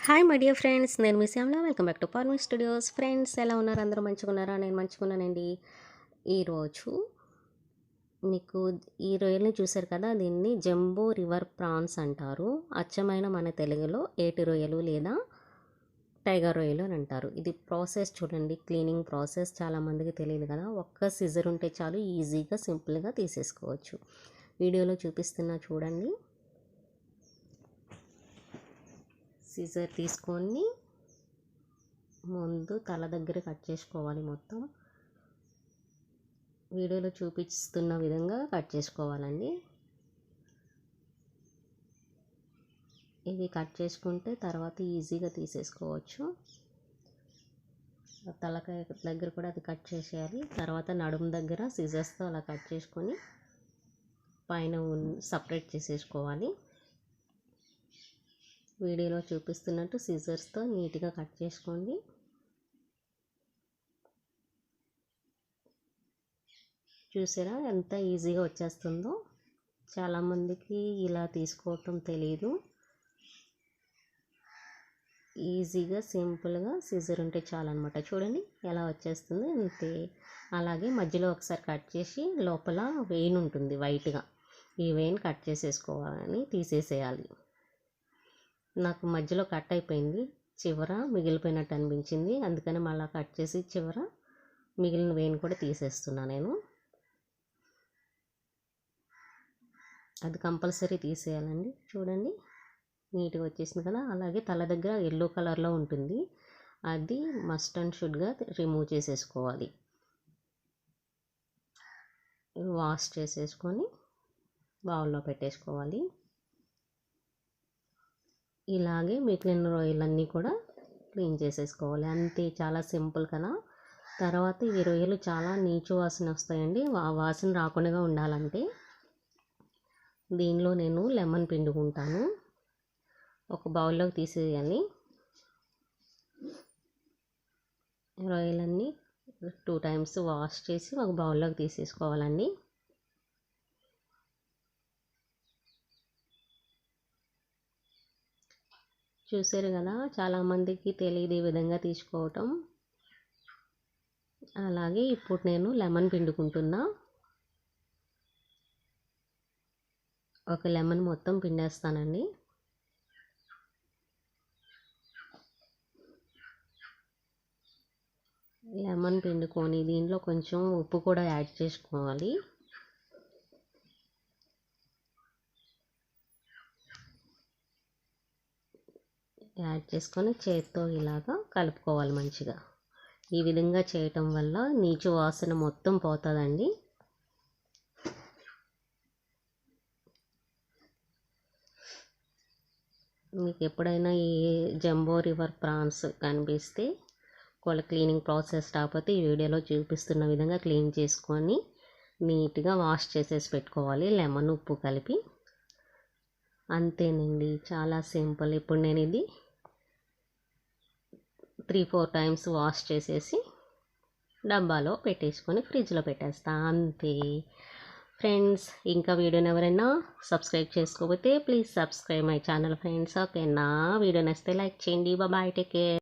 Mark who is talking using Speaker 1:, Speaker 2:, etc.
Speaker 1: Hi my dear friends, నేను మీ Shyamala. Welcome back to farming studios. Friends, ఎలా ఉన్నారు? అందరూ మంచిగా ఉన్నారా? నేను మంచిగున్నానండి. ఈరోజు మీకు ఈ రొయ్యల్ని చూశారు కదా, దీన్ని జంబో రివర్ ప్రాన్స్ అంటారు. అచ్చమైన మన తెలుగులో ఏటి రొయ్యలు లేదా టైగర్ రొయ్యలు అని అంటారు. ఇది ప్రాసెస్ చూడండి, క్లీనింగ్ ప్రాసెస్ చాలామందికి తెలియదు కదా. ఒక్క సిజర్ ఉంటే చాలు, ఈజీగా సింపుల్గా తీసేసుకోవచ్చు. వీడియోలో చూపిస్తున్నా చూడండి. సిజర్ తీసుకొని ముందు తల దగ్గర కట్ చేసుకోవాలి. మొత్తం వీడియోలో చూపిస్తున్న విధంగా కట్ చేసుకోవాలండి. ఇది కట్ చేసుకుంటే తర్వాత ఈజీగా తీసేసుకోవచ్చు. తలకాయ దగ్గర కూడా అది కట్ చేసేయాలి. తర్వాత నడుము దగ్గర సిజర్స్తో అలా కట్ చేసుకొని పైన సపరేట్ చేసేసుకోవాలి. వీడియోలో చూపిస్తున్నట్టు సిజర్స్తో నీట్గా కట్ చేసుకోండి. చూసారా ఎంత ఈజీగా వచ్చేస్తుందో? చాలామందికి ఇలా తీసుకోవటం తెలియదు. ఈజీగా సింపుల్గా సిజర్ ఉంటే చాలన్నమాట. చూడండి ఎలా వచ్చేస్తుంది, అంతే. అలాగే మధ్యలో ఒకసారి కట్ చేసి లోపల వెయిన్ ఉంటుంది వైట్గా, ఈ వెయిన్ కట్ చేసేసుకోవాలని తీసేసేయాలి. నాకు మధ్యలో కట్ అయిపోయింది, చివర మిగిలిపోయినట్టు అనిపించింది. అందుకని మళ్ళీ కట్ చేసి చివర మిగిలిన వెయిన్ కూడా తీసేస్తున్నాను నేను. అది కంపల్సరీ తీసేయాలండి. చూడండి నీట్గా వచ్చేసింది కదా. అలాగే తల దగ్గర ఎల్లో కలర్లో ఉంటుంది, అది మస్ట్ అండ్ షుడ్గా రిమూవ్ చేసేసుకోవాలి. వాష్ చేసేసుకొని బౌల్లో పెట్టేసుకోవాలి. ఇలాగే మిగిలిన రొయ్యలన్నీ కూడా క్లీన్ చేసేసుకోవాలి. అంతే, చాలా సింపుల్ కదా. తర్వాత ఈ రొయ్యలు చాలా నీచు వాసన వస్తాయండి. ఆ వాసన రాకుండా ఉండాలంటే దీనిలో నేను లెమన్ పిండుకుంటాను. ఒక బౌల్లోకి తీసేయాలి. రొయ్యలన్నీ 2 టైమ్స్ వాష్ చేసి ఒక బౌల్లోకి తీసేసుకోవాలండి. చూసారు కదా, చాలామందికి తెలియదు ఈ విధంగా తీసుకోవటం. అలాగే ఇప్పుడు నేను లెమన్ పిండుకుంటున్నా. ఒక లెమన్ మొత్తం పిండేస్తానండి. లెమన్ పిండుకొని దీంట్లో కొంచెం ఉప్పు కూడా యాడ్ చేసుకోవాలి. యాడ్ చేసుకొని చేత్తో ఇలాగా కలుపుకోవాలి మంచిగా. ఈ విధంగా చేయటం వల్ల నీచు వాసన మొత్తం పోతుందండి. మీకు ఎప్పుడైనా ఈ జంబో రివర్ ప్రాన్స్ కనిపిస్తే, వాళ్ళ క్లీనింగ్ ప్రాసెస్ రాకపోతే ఈ వీడియోలో చూపిస్తున్న విధంగా క్లీన్ చేసుకొని నీట్గా వాష్ చేసేసి పెట్టుకోవాలి, లెమన్ ఉప్పు కలిపి. అంతేనండి, చాలా సింపుల్. ఇప్పుడు నేను ఇది 3-4 టైమ్స్ వాష్ చేసేసి డబ్బాలో పెట్టేసుకొని ఫ్రిడ్జ్లో పెట్టేస్తా, అంతే. ఫ్రెండ్స్, ఇంకా వీడియోని ఎవరైనా సబ్స్క్రైబ్ చేసుకోకపోతే please subscribe my channel friends. ఓకేనా? వీడియో నచ్చితే లైక్ చేయండి. Bye, take care.